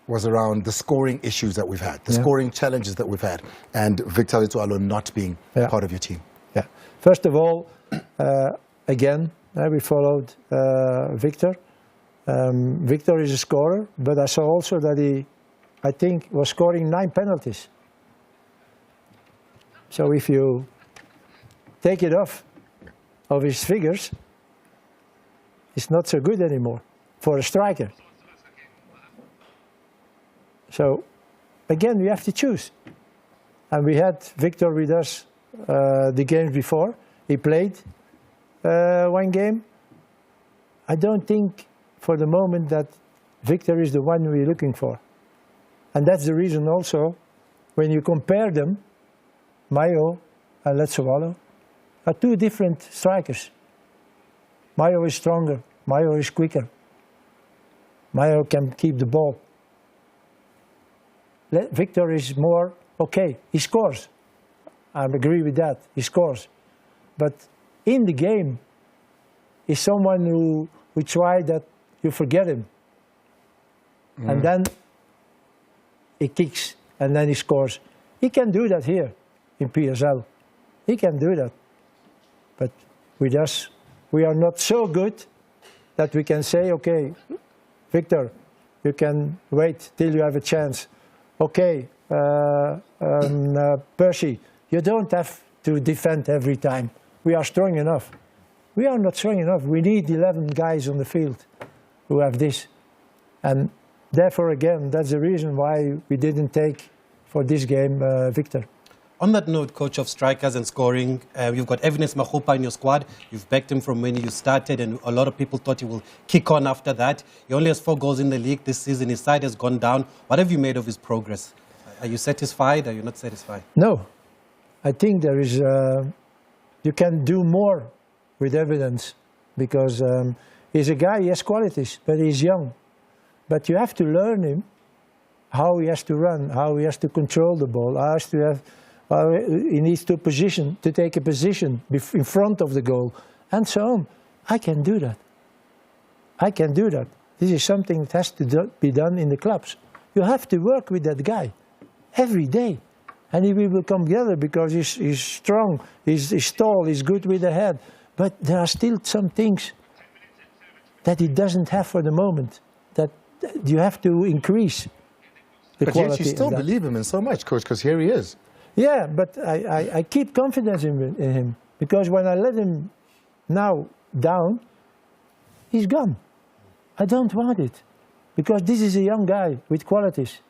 was around the scoring issues that we've had, the scoring challenges that we've had, and Victor Litswalo not being part of your team. Yeah. First of all, again, we followed Victor. Victor is a scorer, but I saw also that he, I think, was scoring 9 penalties. So if you take it off of his figures, it's not so good anymore for a striker. So, again, we have to choose. And we had Victor with us the games before. He played 1 game. I don't think for the moment that Victor is the one we're looking for. And that's the reason also, when you compare them, Mayo and Letswalo are 2 different strikers. Mayo is stronger. Mayo is quicker. Mayo can keep the ball. Victor is more, okay, he scores. I agree with that, he scores. But in the game, he's someone who try that you forget him. And then he kicks, and then he scores. He can do that here in PSL. He can do that. But with us, we are not so good that we can say, okay, Victor, you can wait till you have a chance. Okay, Percy, you don't have to defend every time. We are strong enough. We are not strong enough. We need 11 guys on the field who have this. And therefore, again, that's the reason why we didn't take for this game Victor. On that note, coach of strikers and scoring, you've got Evidence Machupa in your squad. You've backed him from when you started, and a lot of people thought he will kick on after that. He only has 4 goals in the league this season. His side has gone down. What have you made of his progress? Are you satisfied? Are you not satisfied? No. I think there is, you can do more with Evidence, because he's a guy, he has qualities, but he's young. But you have to learn him, how he has to run, how he has to control the ball, how he needs to take a position in front of the goal, and so on. I can do that. I can do that. This is something that has to be done in the clubs. You have to work with that guy every day. And he will come together because he's strong, he's tall, he's good with the head. But there are still some things that he doesn't have for the moment, that you have to increase the quality. But yet you still believe him in so much, Coach, because here he is. Yeah, but I keep confidence in him, because when I let him now down, he's gone. I don't want it, because this is a young guy with qualities.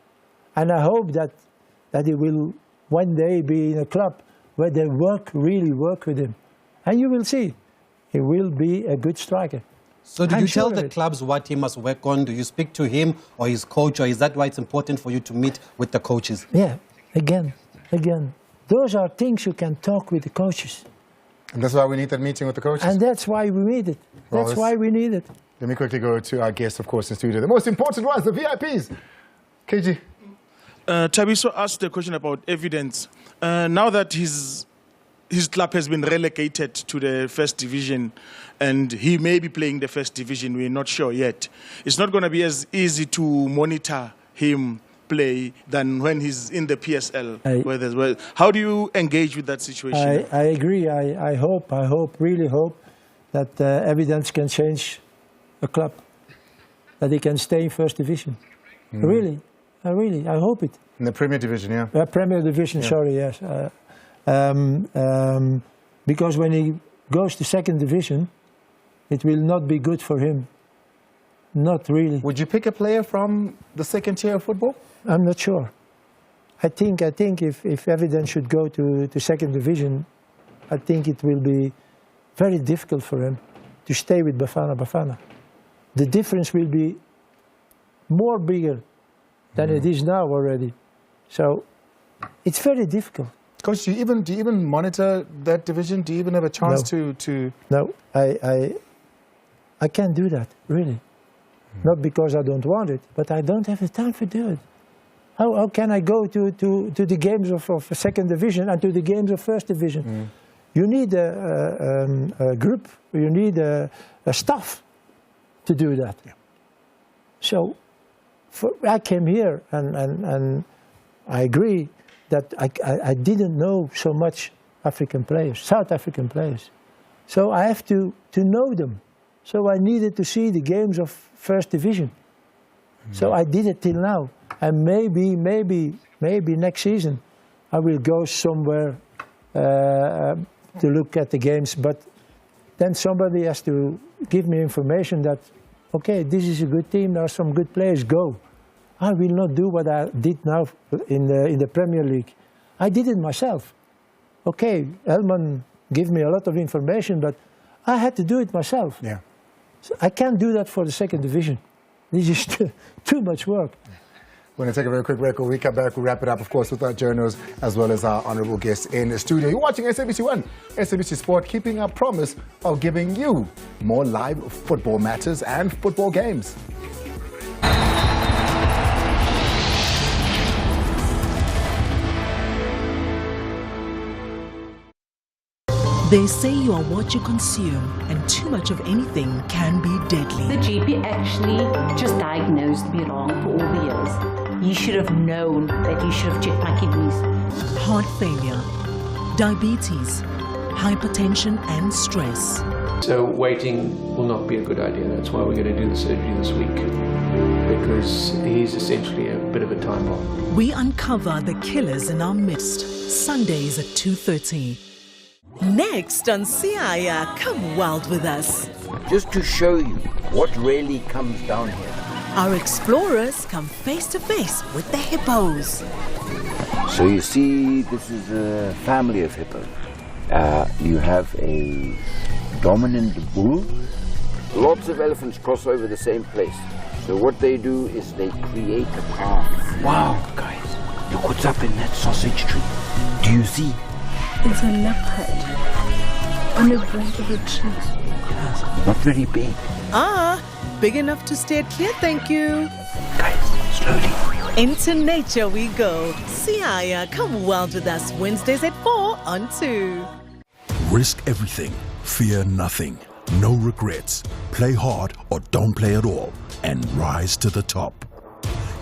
And I hope that he will one day be in a club where they really work with him. And you will see, he will be a good striker. So do you tell the clubs what he must work on? Do you speak to him or his coach, or is that why it's important for you to meet with the coaches? Yeah, again. Those are things you can talk with the coaches. And that's why we need that meeting with the coaches? And that's why we need it. That's why we need it. Let me quickly go to our guests, of course, in studio. The most important ones, the VIPs. KG. Tabiso asked the question about Evidence. Now that his club has been relegated to the first division, and he may be playing the first division, we're not sure yet. It's not going to be as easy to monitor him play than when he's in the PSL. How do you engage with that situation? I agree. I really hope that Evidence can change a club, that he can stay in first division. Really, I hope it. In the Premier Division, yeah. Premier Division, sorry, yes. Because when he goes to second division, it will not be good for him. Not really. Would you pick a player from the second tier of football? I'm not sure. I think if Evidence should go to second division, I think it will be very difficult for him to stay with Bafana Bafana. The difference will be more bigger than it is now already. So it's very difficult. Coach, do you even monitor that division? Do you even have a chance to? No, I can't do that, really. Not because I don't want it, but I don't have the time to do it. How can I go to the games of second division and to the games of first division? You need a group, you need a staff to do that. Yeah. So I came here and I agree that I didn't know so much African players, South African players. So I have to know them. So I needed to see the games of first division. So I did it till now. And maybe next season I will go somewhere to look at the games. But then somebody has to give me information that, okay, this is a good team, there are some good players, go. I will not do what I did now in the Premier League. I did it myself. Okay, Elman gave me a lot of information, but I had to do it myself. Yeah. So I can't do that for the second division. This is too much work. We're going to take a very quick break. When we come back, we'll wrap it up, of course, with our journals as well as our honorable guests in the studio. You're watching SABC 1, SABC Sport, keeping our promise of giving you more live football matches and football games. They say you are what you consume, and too much of anything can be deadly. The GP actually just diagnosed me wrong for all the years. You should have known that you should have checked my kidneys. Heart failure, diabetes, hypertension and stress. So waiting will not be a good idea. That's why we're going to do the surgery this week, because he's essentially a bit of a time bomb. We uncover the killers in our midst. Sundays at 2:30. Next on Siaya, come wild with us. Just to show you what really comes down here. Our explorers come face to face with the hippos. So you see, this is a family of hippos. You have a dominant bull. Lots of elephants cross over the same place. So what they do is they create a path. Wow, guys, look what's up in that sausage tree. Do you see? It's a leopard on the branch of a tree. Not very big. Big enough to stay clear, thank you. Guys, slowly. Into nature we go. Siaya, come wild with us Wednesdays at 4 on 2. Risk everything, fear nothing, no regrets. Play hard or don't play at all, and rise to the top.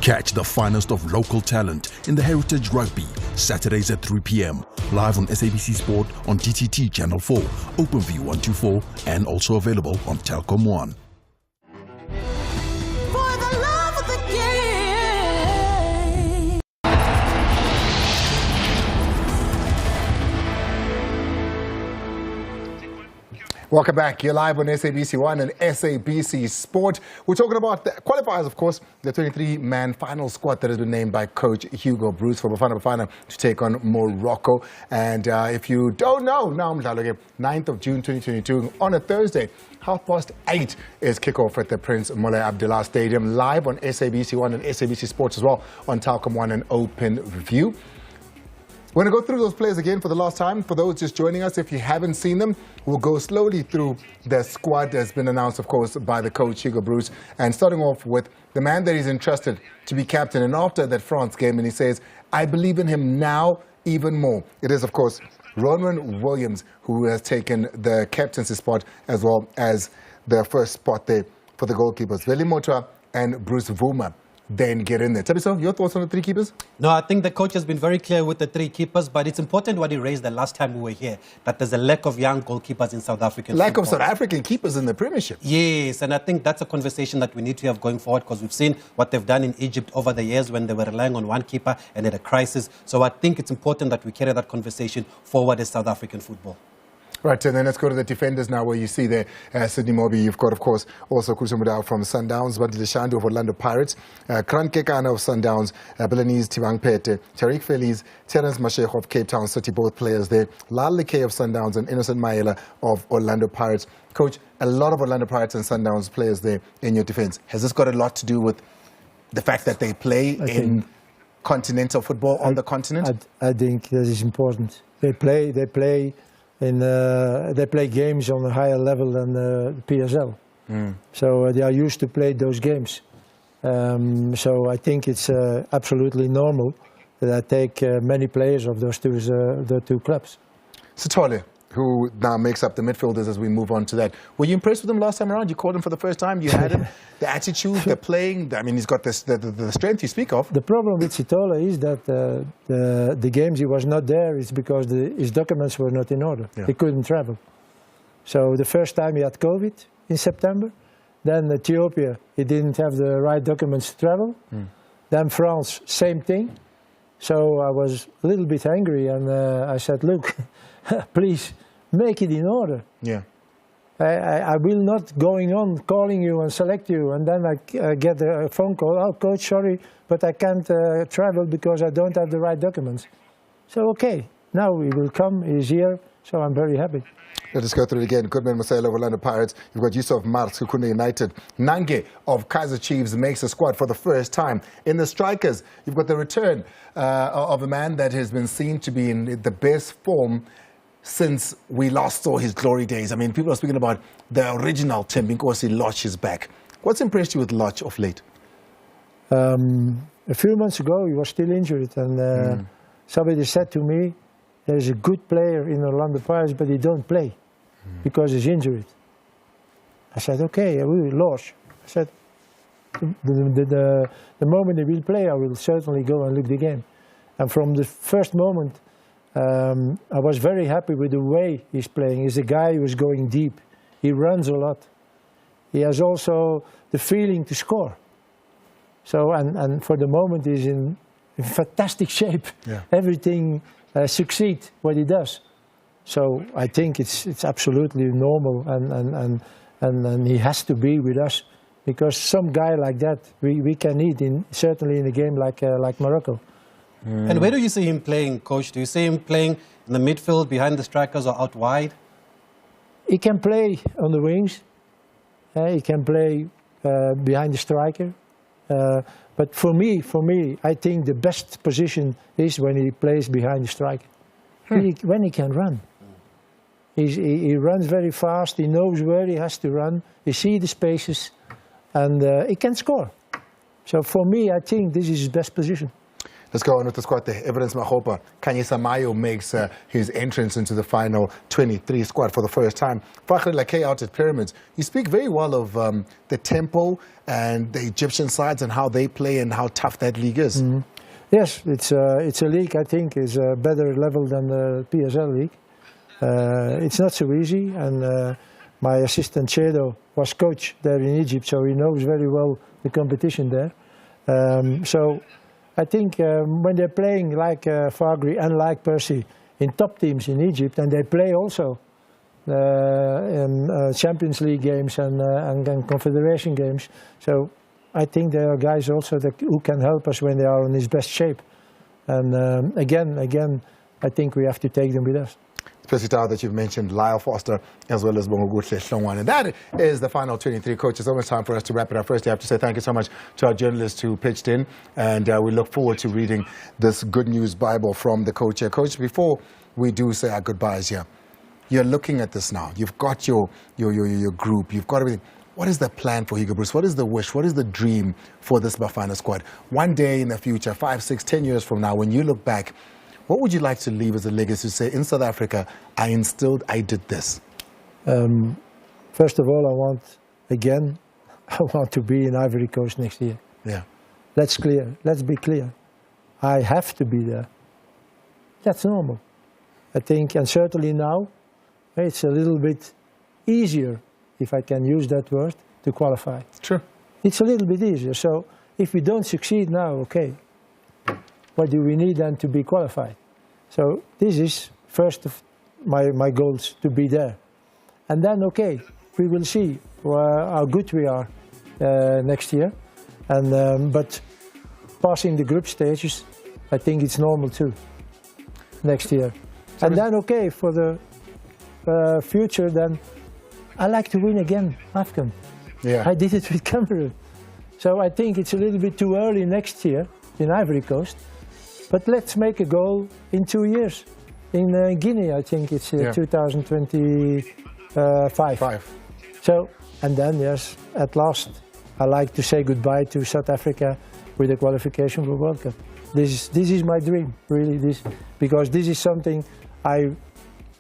Catch the finest of local talent in the Heritage Rugby, Saturdays at 3 p.m. Live on SABC Sport on TTT Channel 4, OpenView 124, and also available on Telkom 1. Welcome back. You're live on SABC 1 and SABC Sport. We're talking about the qualifiers, of course, the 23-man final squad that has been named by Coach Hugo Bruce for Bafana Bafana to take on Morocco. And if you don't know, now 9th of June 2022, on a Thursday, 8:30 is kickoff at the Prince Moulay Abdullah Stadium, live on SABC 1 and SABC Sports as well, on Telkom 1 and OpenView. We're going to go through those players again for the last time. For those just joining us, if you haven't seen them, we'll go slowly through the squad that's been announced, of course, by the coach, Hugo Bruce. And starting off with the man that he's entrusted to be captain. And after that France game, and he says, I believe in him now even more. It is, of course, Ronwen Williams, who has taken the captaincy spot as well as the first spot there for the goalkeepers. Veli Motra and Bruce Vuma then get in there. Tabiso, your thoughts on the three keepers? No, I think the coach has been very clear with the three keepers, but it's important what he raised the last time we were here, that there's a lack of young goalkeepers in South African lack football. of South African keepers in the Premiership. Yes, and I think that's a conversation that we need to have going forward, because we've seen what they've done in Egypt over the years when they were relying on one keeper and at a crisis. So I think it's important that we carry that conversation forward as South African football. Right, and then let's go to the defenders now, where you see there Sydney Mobi. You've got, of course, also Kusumudao from Sundowns, Bandile Shandu of Orlando Pirates, Kran Kekana of Sundowns, Belenese Tivangpete, Tariq Feliz, Terence Mashekh of Cape Town City, both players there, Lal Lekay of Sundowns and Innocent Maela of Orlando Pirates. Coach, a lot of Orlando Pirates and Sundowns players there in your defense. Has this got a lot to do with the fact that they play in continental football on the continent? I think that is important. They play games on a higher level than the PSL. So they are used to play those games. So I think it's absolutely normal that I take many players of those the two clubs. Sithole, who now makes up the midfielders as we move on to that. Were you impressed with him last time around? You called him for the first time. You had him. The attitude, the playing. I mean, he's got this, the strength you speak of. The problem with Sithole is that the games he was not there is because his documents were not in order. Yeah. He couldn't travel. So the first time he had COVID in September. Then Ethiopia, he didn't have the right documents to travel. Then France, same thing. So I was a little bit angry, and I said, look, please make it in order. Yeah. I will not going on calling you and select you, and then I get a phone call, oh coach, sorry, but I can't travel because I don't have the right documents. So okay, now he will come, he's here, so I'm very happy. Let us go through it again. Goodman Masela of Orlando Pirates. You've got Yusuf Marx, Kukuna United. Nange of Kaiser Chiefs makes the squad for the first time. In the strikers, you've got the return of a man that has been seen to be in the best form since we last saw his glory days. I mean, people are speaking about the original Tim Nkosi Lodge is back. What's impressed you with Lodge of late? A few months ago, he was still injured, and somebody said to me, there's a good player in Orlando Pirates, but he don't play because he's injured. I said, okay, I will Lodge. I said, the moment he will play, I will certainly go and look the game. And from the first moment I was very happy with the way he's playing. He's a guy who is going deep. He runs a lot. He has also the feeling to score. So, and for the moment he's in fantastic shape. Yeah. Everything succeeds what he does. So I think it's absolutely normal, and he has to be with us, because some guy like that we can need certainly in a game like Morocco. And where do you see him playing, Coach? Do you see him playing in the midfield, behind the strikers, or out wide? He can play on the wings. He can play behind the striker. But for me, I think the best position is when he plays behind the striker. When he can run. He runs very fast. He knows where he has to run. He sees the spaces, and he can score. So for me, I think this is his best position. Let's go on with the squad there. Evidence Mahopa. Kanye Samayo makes his entrance into the final 23 squad for the first time. Fakhri Lakay out at Pyramids. You speak very well of the tempo and the Egyptian sides and how they play and how tough that league is. Yes, it's a league I think is a better level than the PSL league. It's not so easy, and my assistant Chedo was coach there in Egypt, so he knows very well the competition there. So I think when they're playing like Fakhri and like Percy in top teams in Egypt, and they play also in Champions League games and Confederation games, so I think there are guys also who can help us when they are in his best shape. And again, I think we have to take them with us. Especially that you've mentioned Lyle Foster as well as Bongogutle Hlongwane. And that is the final 23 coaches. It's almost time for us to wrap it up. First, I have to say thank you so much to our journalists who pitched in, and we look forward to reading this good news Bible from the coach here. Coach, before we do say our goodbyes here, you're looking at this now. You've got your group. You've got everything. What is the plan for Hugo Bruce? What is the wish? What is the dream for this Bafana squad? One day in the future, 5, 6, 10 years from now, when you look back, what would you like to leave as a legacy to say, in South Africa, I did this? First of all, I want to be in Ivory Coast next year. Yeah. Let's be clear. I have to be there. That's normal. I think, and certainly now, it's a little bit easier, if I can use that word, to qualify. True. It's a little bit easier. So if we don't succeed now, okay, what do we need then to be qualified? So this is first of my goals, to be there. And then, okay, we will see how good we are next year. And but passing the group stages, I think it's normal too, next year. And then, okay, for the future, then I like to win again, AFCON. Yeah. I did it with Cameroon. So I think it's a little bit too early next year in Ivory Coast. But let's make a goal in 2 years. In Guinea, I think it's 2025. So, and then, yes, at last, I like to say goodbye to South Africa with a qualification for World Cup. This is my dream, really, because this is something I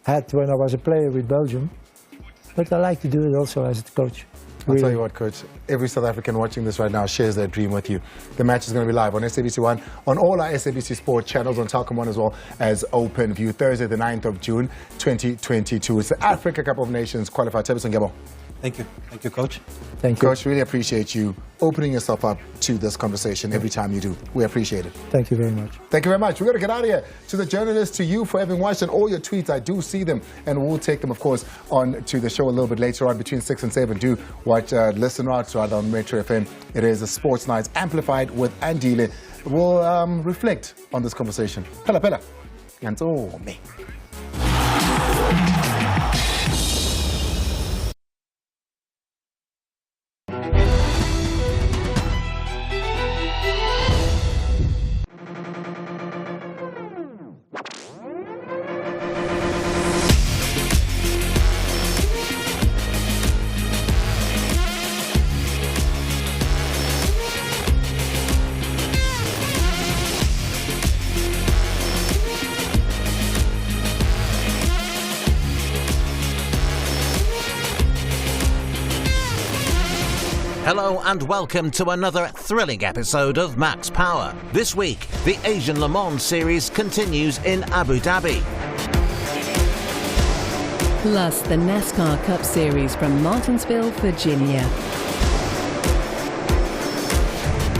had when I was a player with Belgium. But I like to do it also as a coach. I'll tell you what, Coach, every South African watching this right now shares their dream with you. The match is going to be live on SABC 1, on all our SABC Sport channels, on Telkom 1 as well as Open View, Thursday the 9th of June, 2022. It's the Africa Cup of Nations qualifier. Tebis Ngebo. Thank you. Thank you, Coach. Thank you. Coach, really appreciate you opening yourself up to this conversation every time you do. We appreciate it. Thank you very much. Thank you very much. We're going to get out of here. To the journalists, to you for having watched, and all your tweets, I do see them, and we'll take them, of course, on to the show a little bit later on between 6 and 7. Do watch, listen out rather on Metro FM. It is a Sports Nights amplified with Andile. We'll reflect on this conversation. Pella, pella. And oh, me. Hello and welcome to another thrilling episode of Max Power. This week, the Asian Le Mans Series continues in Abu Dhabi. Plus the NASCAR Cup Series from Martinsville, Virginia.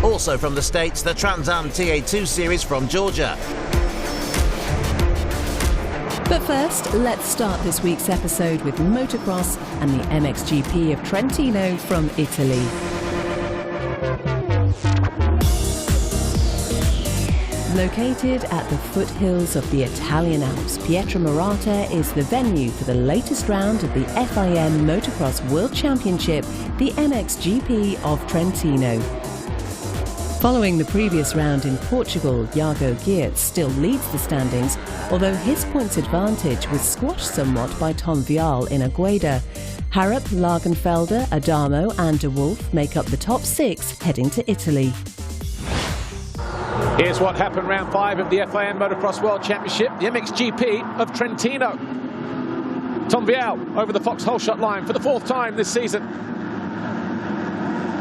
Also from the States, the Trans Am TA2 Series from Georgia. But first, let's start this week's episode with motocross and the MXGP of Trentino from Italy. Located at the foothills of the Italian Alps, Pietramarata is the venue for the latest round of the FIM Motocross World Championship, the MXGP of Trentino. Following the previous round in Portugal, Jago Geertz still leads the standings, although his points advantage was squashed somewhat by Tom Vial in Agueda. Harrop, Lagenfelder, Adamo and De Wolf make up the top 6 heading to Italy. Here's what happened round 5 of the FIM Motocross World Championship, the MXGP of Trentino. Tom Vial over the Foxhole shot line for the 4th time this season.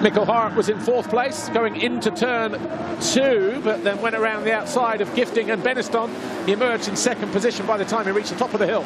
Mikkel Harrop was in 4th place going into turn 2, but then went around the outside of Gifting and Beniston. He emerged in 2nd position by the time he reached the top of the hill.